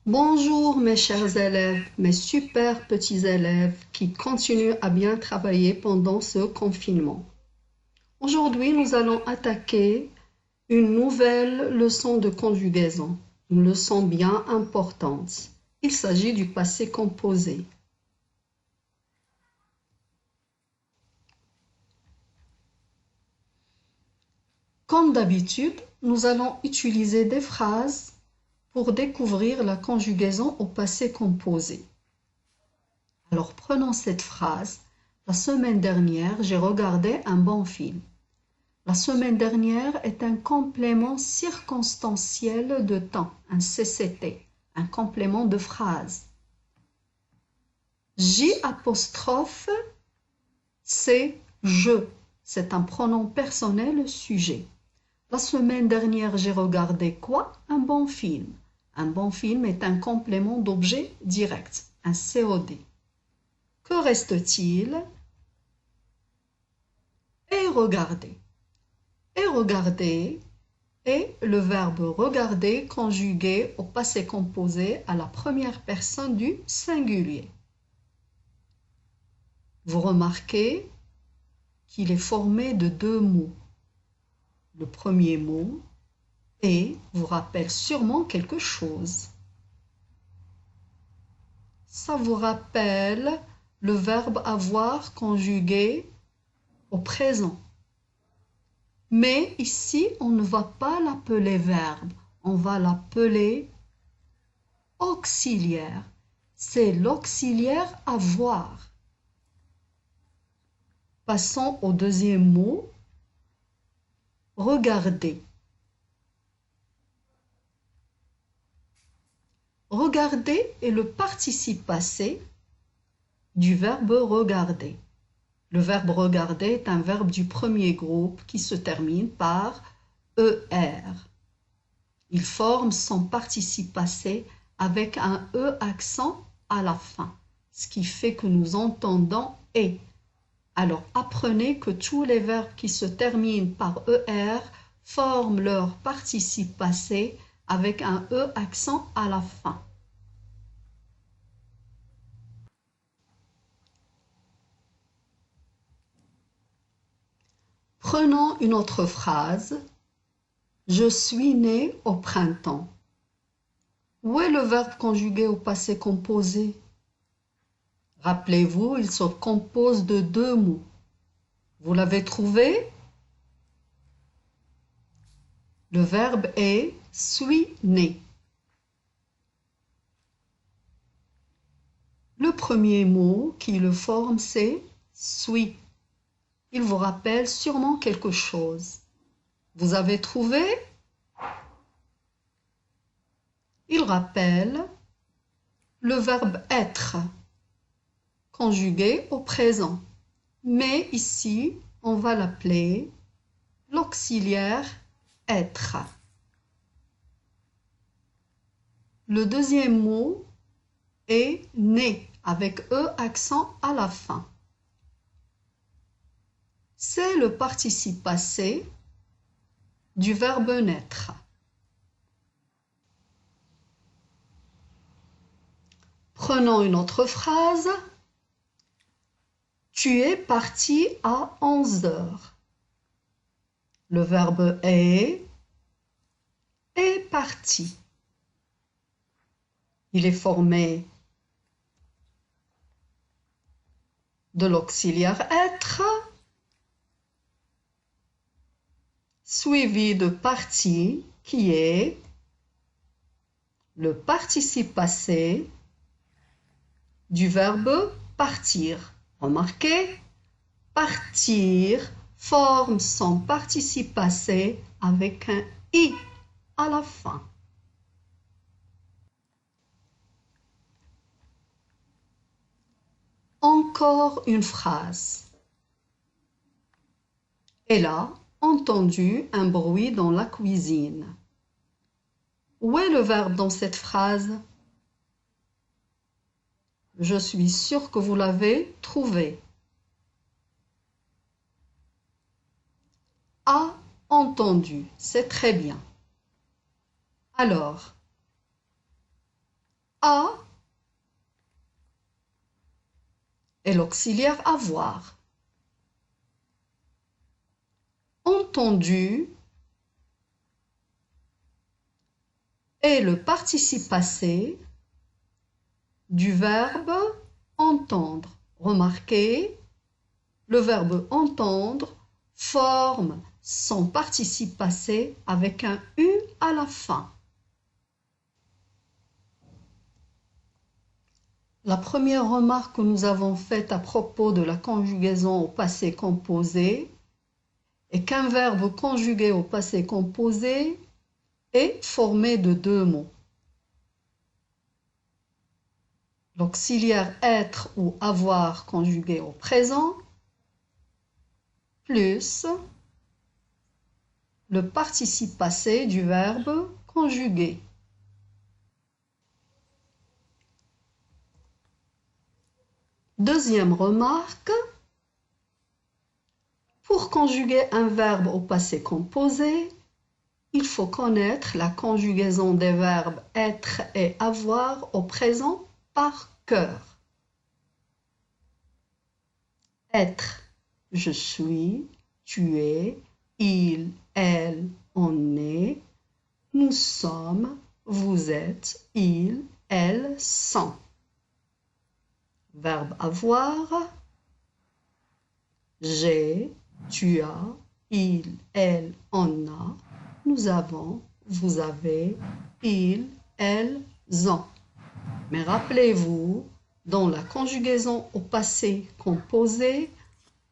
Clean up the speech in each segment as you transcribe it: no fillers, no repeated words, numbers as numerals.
Bonjour mes chers élèves, mes super petits élèves qui continuent à bien travailler pendant ce confinement. Aujourd'hui, nous allons attaquer une nouvelle leçon de conjugaison, une leçon bien importante. Il s'agit du passé composé. Comme d'habitude, nous allons utiliser des phrases pour découvrir la conjugaison au passé composé. Alors prenons cette phrase. La semaine dernière, j'ai regardé un bon film. La semaine dernière est un complément circonstanciel de temps, un CCT, un complément de phrase. J apostrophe, c'est je. C'est un pronom personnel sujet. La semaine dernière, j'ai regardé quoi? Un bon film. Un bon film est un complément d'objet direct, un COD. Que reste-t-il? Et regarder. Et regarder est le verbe regarder conjugué au passé composé à la première personne du singulier. Vous remarquez qu'il est formé de deux mots. Le premier mot et vous rappelle sûrement quelque chose. Ça vous rappelle le verbe avoir conjugué au présent. Mais ici, on ne va pas l'appeler verbe, on va l'appeler auxiliaire. C'est l'auxiliaire avoir. Passons au deuxième mot, regarder. Regarder est le participe passé du verbe regarder. Le verbe regarder est un verbe du premier groupe qui se termine par ER. Il forme son participe passé avec un E accent à la fin, ce qui fait que nous entendons et. Alors apprenez que tous les verbes qui se terminent par ER forment leur participe passé avec un E accent à la fin. Prenons une autre phrase. Je suis né au printemps. Où est le verbe conjugué au passé composé? Rappelez-vous, il se compose de deux mots. Vous l'avez trouvé? Le verbe est suis né. Le premier mot qui le forme, c'est suis. Il vous rappelle sûrement quelque chose. Vous avez trouvé? Il rappelle le verbe être, conjugué au présent. Mais ici, on va l'appeler l'auxiliaire être. Le deuxième mot est né, avec E accent à la fin. C'est le participe passé du verbe naître. Prenons une autre phrase. Tu es parti à 11 heures. Le verbe est parti. Il est formé de l'auxiliaire être, suivi de parti qui est le participe passé du verbe partir. Remarquez, partir forme son participe passé avec un i à la fin. Encore une phrase. Elle a entendu un bruit dans la cuisine. Où est le verbe dans cette phrase? Je suis sûre que vous l'avez trouvé. A entendu, c'est très bien. Alors, A et l'auxiliaire avoir. Entendu est le participe passé du verbe entendre. Remarquez, le verbe entendre forme son participe passé avec un U à la fin. La première remarque que nous avons faite à propos de la conjugaison au passé composé est qu'un verbe conjugué au passé composé est formé de deux mots. L'auxiliaire être ou avoir conjugué au présent plus le participe passé du verbe conjugué. Deuxième remarque, pour conjuguer un verbe au passé composé, il faut connaître la conjugaison des verbes être et avoir au présent par cœur. Être, je suis, tu es, il, elle, on est, nous sommes, vous êtes, ils, elles sont. Verbe avoir, j'ai, tu as, il, elle, on a, nous avons, vous avez, ils, elles ont. Mais rappelez-vous, dans la conjugaison au passé composé,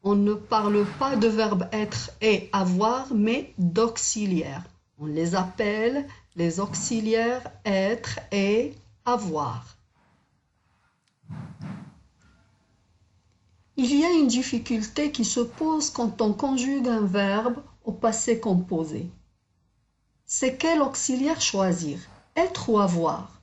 on ne parle pas de verbe être et avoir, mais d'auxiliaires. On les appelle les auxiliaires être et avoir. Il y a une difficulté qui se pose quand on conjugue un verbe au passé composé. C'est quel auxiliaire choisir, être ou avoir?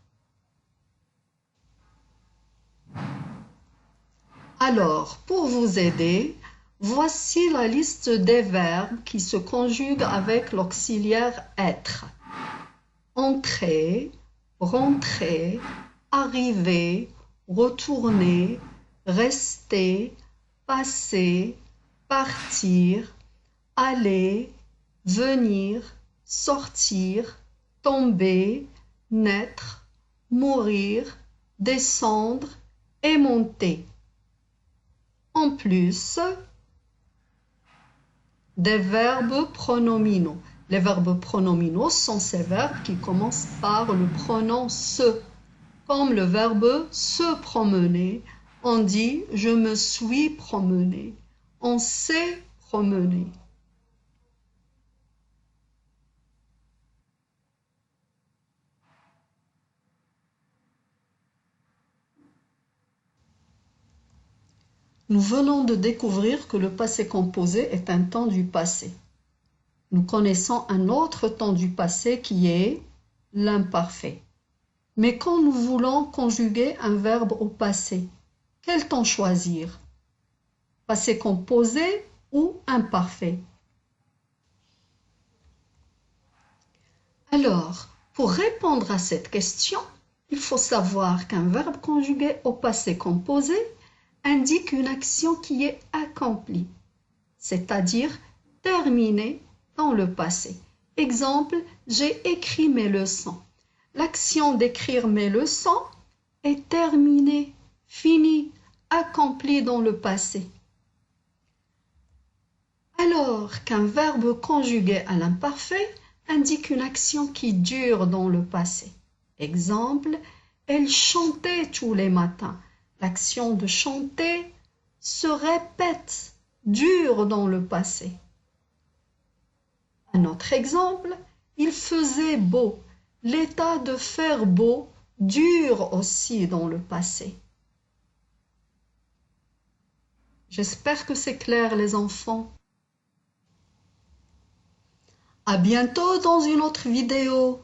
Alors, pour vous aider, voici la liste des verbes qui se conjuguent avec l'auxiliaire être. Entrer, rentrer, arriver, retourner, rester, passer, partir, aller, venir, sortir, tomber, naître, mourir, descendre et monter. En plus, des verbes pronominaux. Les verbes pronominaux sont ces verbes qui commencent par le pronom se. Comme le verbe se promener, on dit « je me suis promené », on s'est promené. Nous venons de découvrir que le passé composé est un temps du passé. Nous connaissons un autre temps du passé qui est l'imparfait. Mais quand nous voulons conjuguer un verbe au passé, quel temps choisir? Passé composé ou imparfait? Alors, pour répondre à cette question, il faut savoir qu'un verbe conjugué au passé composé indique une action qui est accomplie, c'est-à-dire terminée dans le passé. Exemple, j'ai écrit mes leçons. L'action d'écrire mes leçons est terminée, finie, accomplie dans le passé. Alors qu'un verbe conjugué à l'imparfait indique une action qui dure dans le passé. Exemple, elle chantait tous les matins. L'action de chanter se répète, dure dans le passé. Un autre exemple, il faisait beau. L'état de faire beau dure aussi dans le passé. J'espère que c'est clair, les enfants. À bientôt dans une autre vidéo.